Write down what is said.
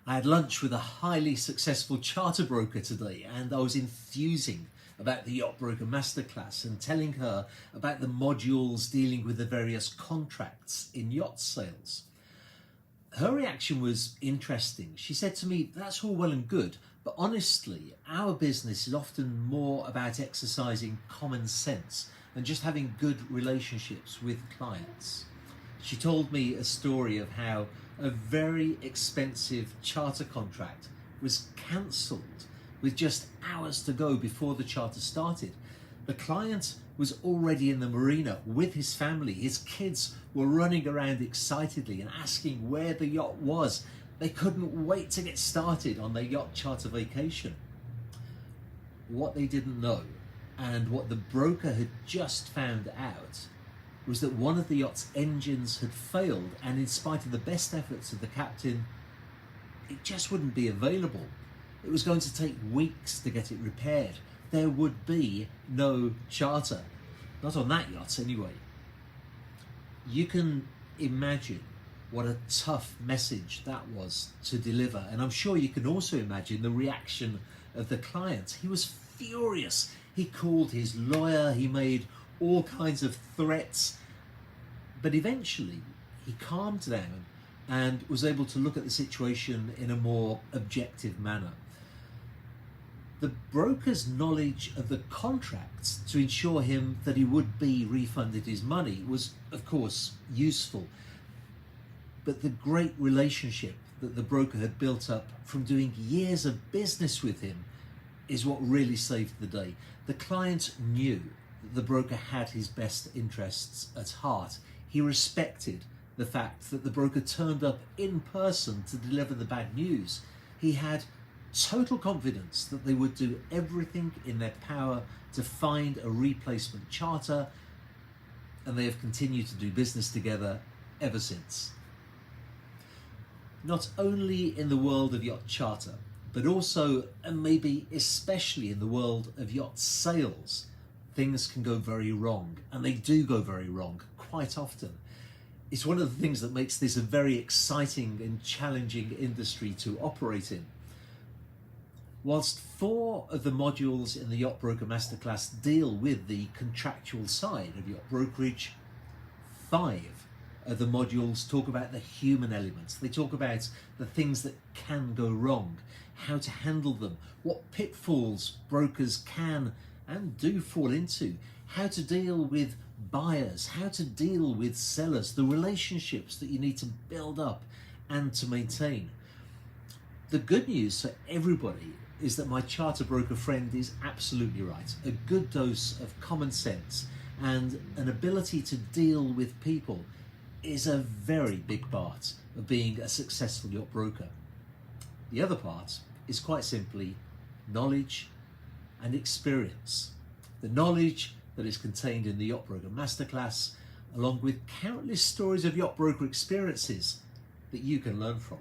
I had lunch with a highly successful charter broker today, and I was enthusing about the Yacht Broker Master Class and telling her about the modules dealing with the various contracts in yacht sales. Her reaction was interesting. She said to me, "That's all well and good, but honestly, our business is often more about exercising common sense and just having good relationships with clients." She told me a story of how a very expensive charter contract was cancelled with just hours to go before the charter started. The client was already in the marina with his family. His kids were running around excitedly and asking where the yacht was. They couldn't wait to get started on their yacht charter vacation. What they didn't know, and what the broker had just found out, was that one of the yacht's engines had failed, and in spite of the best efforts of the captain, it just wouldn't be available. It was going to take weeks to get it repaired. There would be no charter. Not on that yacht anyway. You can imagine what a tough message that was to deliver, and I'm sure you can also imagine the reaction of the client. He was furious. He called his lawyer, he made all kinds of threats, but eventually he calmed down and was able to look at the situation in a more objective manner. The broker's knowledge of the contracts to ensure him that he would be refunded his money was, of course, useful, but the great relationship that the broker had built up from doing years of business with him is what really saved the day. The client knew that the broker had his best interests at heart. He respected the fact that the broker turned up in person to deliver the bad news. He had total confidence that they would do everything in their power to find a replacement charter, and they have continued to do business together ever since. Not only in the world of yacht charter, but also, and maybe especially in the world of yacht sales, things can go very wrong, and they do go very wrong quite often. It's one of the things that makes this a very exciting and challenging industry to operate in. Whilst 4 of the modules in the Yacht Broker Master Class deal with the contractual side of yacht brokerage, 5 of the modules talk about the human elements. They talk about the things that can go wrong, how to handle them, what pitfalls brokers can and do fall into, how to deal with buyers, how to deal with sellers, the relationships that you need to build up and to maintain. The good news for everybody is that my charter broker friend is absolutely right. A good dose of common sense and an ability to deal with people is a very big part of being a successful yacht broker. The other part is quite simply knowledge and experience. The knowledge that is contained in the Yacht Broker Masterclass, along with countless stories of yacht broker experiences that you can learn from.